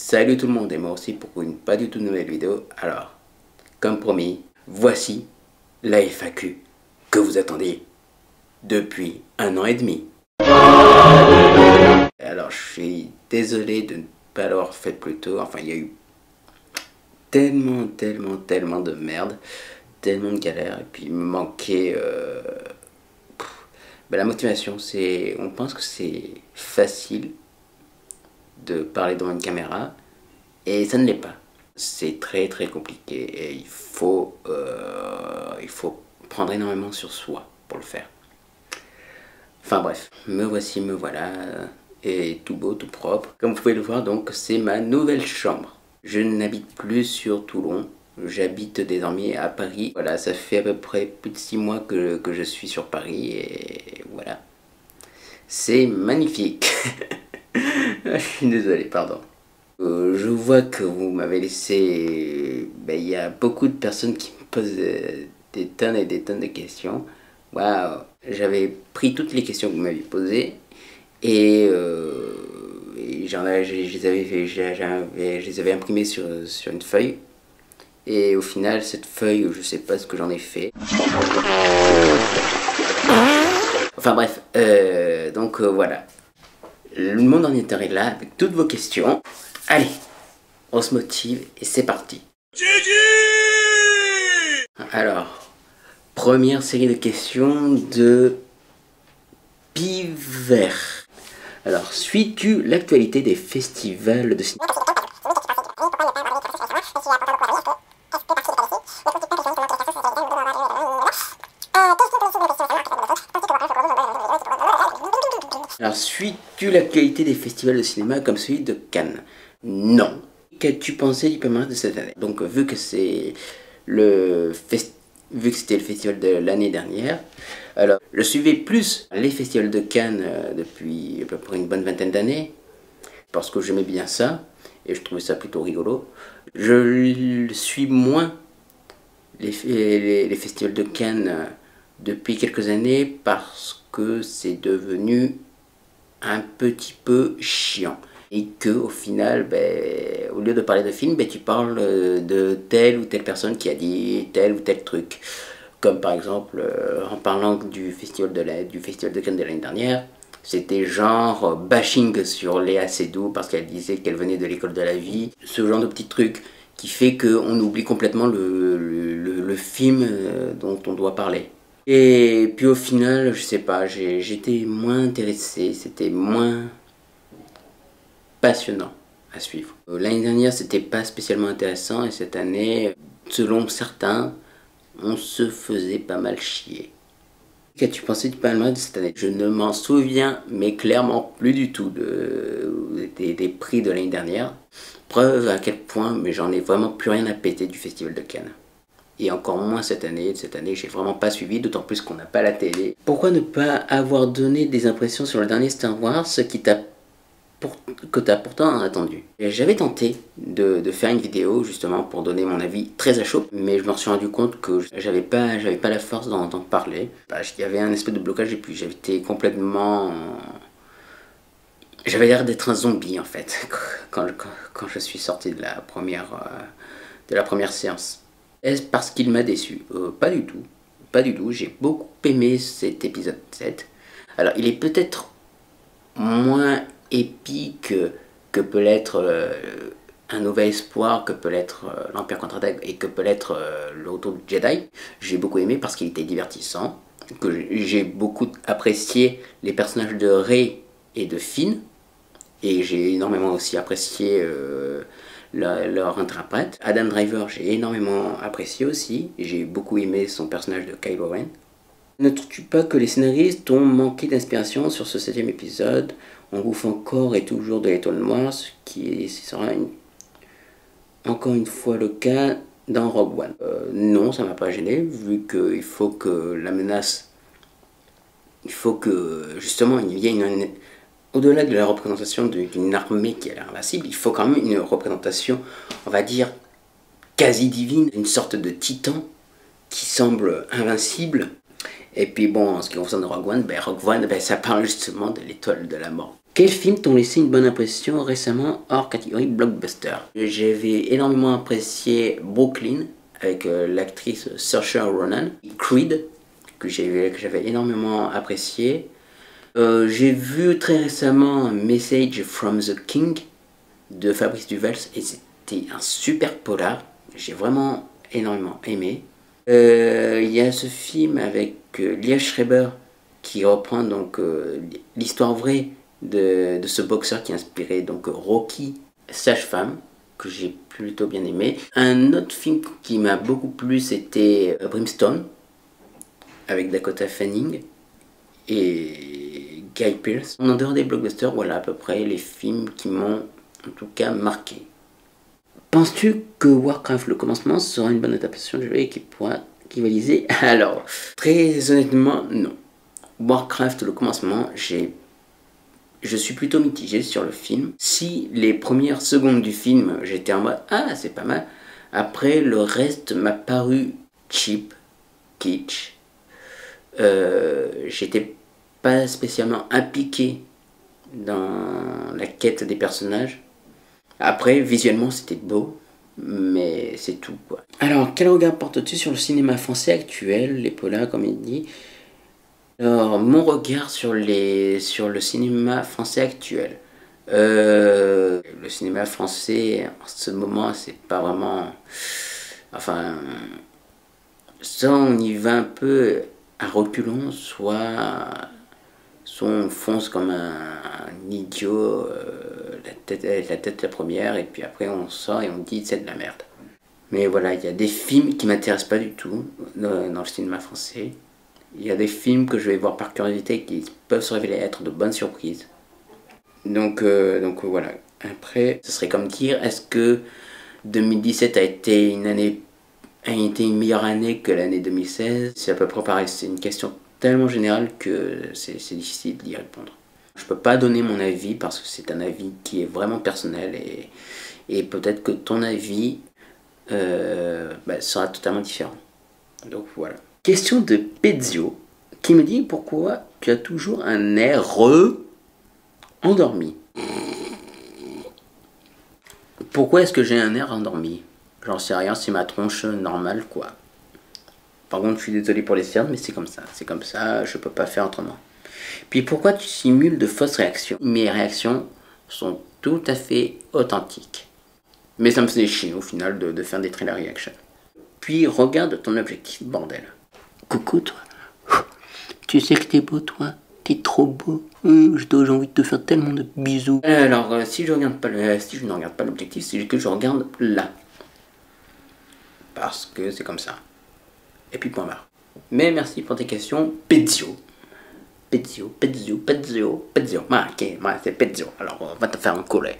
Salut tout le monde et moi aussi pour une pas du tout nouvelle vidéo. Alors, comme promis, voici la FAQ que vous attendiez depuis 1 an et demi. Alors, je suis désolé de ne pas l'avoir fait plus tôt. Enfin, il y a eu tellement de merde, tellement de galères. Et puis, il me manquait la motivation. On pense que c'est facile de parler devant une caméra et ça ne l'est pas. C'est très compliqué et il faut prendre énormément sur soi pour le faire. Enfin bref, me voici, me voilà, et tout beau, tout propre. Comme vous pouvez le voir, donc c'est ma nouvelle chambre. Je n'habite plus sur Toulon, j'habite désormais à Paris. Voilà, ça fait à peu près plus de 6 mois que je suis sur Paris et voilà. C'est magnifique. Je suis désolé, pardon. Je vois que vous m'avez laissé... il y a beaucoup de personnes qui me posent des tonnes et des tonnes de questions. Waouh! J'avais pris toutes les questions que vous m'aviez posées et je les avais imprimées sur une feuille. Et au final, cette feuille, je sais pas ce que j'en ai fait. Enfin bref, donc voilà. Mon ordinateur est là avec toutes vos questions. Allez, on se motive et c'est parti. Alors, première série de questions de Piver. Alors, suis-tu l'actualité des festivals de cinéma? Alors, suis-tu l'actualité des festivals de cinéma comme celui de Cannes? Non. Qu'as-tu pensé du palmarès de cette année? Donc, vu que c'était le festival de l'année dernière, alors je suivais plus les festivals de Cannes depuis à peu près une bonne vingtaine d'années, parce que j'aimais bien ça, et je trouvais ça plutôt rigolo. Je suis moins les festivals de Cannes depuis quelques années, parce que c'est devenu un petit peu chiant. Et que au final, au lieu de parler de film, tu parles de telle ou telle personne qui a dit tel ou tel truc. Comme par exemple, en parlant du festival de Cannes de l'année dernière, c'était genre bashing sur Léa Seydoux parce qu'elle disait qu'elle venait de l'école de la vie. Ce genre de petits trucs qui fait qu'on oublie complètement le film dont on doit parler. Et puis au final, je sais pas, j'étais moins intéressé, c'était moins passionnant à suivre. L'année dernière, c'était pas spécialement intéressant et cette année, selon certains, on se faisait pas mal chier. Qu'as-tu pensé du palmarès de cette année? Je ne m'en souviens, mais clairement plus du tout des prix de l'année dernière. Preuve à quel point, mais j'en ai vraiment plus rien à péter du Festival de Cannes. Et encore moins cette année. Cette année, j'ai vraiment pas suivi, d'autant plus qu'on n'a pas la télé. Pourquoi ne pas avoir donné des impressions sur le dernier Star Wars, que t'as pourtant attendu? J'avais tenté de faire une vidéo justement pour donner mon avis très à chaud, mais je me suis rendu compte que j'avais pas la force d'en parler. Il y avait un espèce de blocage et puis j'étais complètement... J'avais l'air d'être un zombie en fait quand je suis sorti de la première séance. Est-ce parce qu'il m'a déçu? Pas du tout. Pas du tout. J'ai beaucoup aimé cet épisode 7. Alors il est peut-être moins épique que peut l'être Un Nouvel Espoir, que peut l'être l'Empire contre-attaque et que peut l'être Le Retour du Jedi. J'ai beaucoup aimé parce qu'il était divertissant, que j'ai beaucoup apprécié les personnages de Rey et de Finn, et j'ai énormément aussi apprécié leur interprète. Adam Driver, j'ai énormément apprécié aussi, j'ai beaucoup aimé son personnage de Kylo Ren. Ne trouves-tu pas que les scénaristes ont manqué d'inspiration sur ce 7e épisode? On bouffe encore et toujours de l'étoile noire, ce qui sera encore une fois le cas dans Rogue One. Non, ça m'a pas gêné, vu qu'il faut que la menace... Il faut que, justement, il y ait au-delà de la représentation d'une armée qui a l'air invincible, il faut quand même une représentation, on va dire, quasi divine, une sorte de titan qui semble invincible. Et puis bon, en ce qui concerne Rogue One, ça parle justement de l'étoile de la mort. Quels films t'ont laissé une bonne impression récemment hors catégorie blockbuster? J'avais énormément apprécié Brooklyn avec l'actrice Saoirse Ronan, Creed que j'avais énormément apprécié. J'ai vu très récemment Message from the King de Fabrice Duvals et c'était un super polar. J'ai vraiment énormément aimé. Il y a ce film avec Liev Schreiber qui reprend donc l'histoire vraie de ce boxeur qui a inspiré donc Rocky, Sage-Femme, que j'ai plutôt bien aimé. Un autre film qui m'a beaucoup plu, c'était Brimstone avec Dakota Fanning et Guy Pearce. En dehors des blockbusters, voilà à peu près les films qui m'ont en tout cas marqué. Penses-tu que Warcraft le commencement sera une bonne adaptation du jeu et qui pourra rivaliser? Alors, très honnêtement, non. Warcraft le commencement, je suis plutôt mitigé sur le film. Si les premières secondes du film, j'étais en mode ah c'est pas mal. Après le reste m'a paru cheap, kitsch. J'étais pas spécialement impliqué dans la quête des personnages. Après, visuellement, c'était beau, mais c'est tout, quoi. Alors, quel regard portes-tu sur le cinéma français actuel, les polars, comme il dit? Alors, mon regard sur le cinéma français actuel. Le cinéma français, en ce moment, c'est pas vraiment... Enfin, soit on y va un peu à reculons, soit on fonce comme un idiot, la tête la première, et puis après on sort et on dit c'est de la merde. Mais voilà, il y a des films qui m'intéressent pas du tout dans le cinéma français. Il y a des films que je vais voir par curiosité qui peuvent se révéler être de bonnes surprises. Donc voilà. Après, ce serait comme dire, est-ce que 2017 a été une meilleure année que l'année 2016? C'est à peu près pareil, c'est une question tellement générale que c'est difficile d'y répondre. Je peux pas donner mon avis parce que c'est un avis qui est vraiment personnel et peut-être que ton avis sera totalement différent. Donc voilà. Question de Pezio qui me dit pourquoi tu as toujours un air endormi. Pourquoi est-ce que j'ai un air endormi? J'en sais rien, c'est ma tronche normale quoi. Par contre, je suis désolé pour les cernes, mais c'est comme ça, je peux pas faire autrement. Puis pourquoi tu simules de fausses réactions? Mes réactions sont tout à fait authentiques. Mais ça me faisait chier au final de faire des trailer reactions. Puis regarde ton objectif, bordel. Coucou toi. Tu sais que t'es beau toi. T'es trop beau. J'ai envie de te faire tellement de bisous. Alors, si je ne regarde pas l'objectif, c'est que je regarde là. Parce que c'est comme ça. Et puis point barre. Mais merci pour tes questions, Pezio. Pezio. Ah, ok, ouais, c'est Pezio. Alors, on va te faire un collet.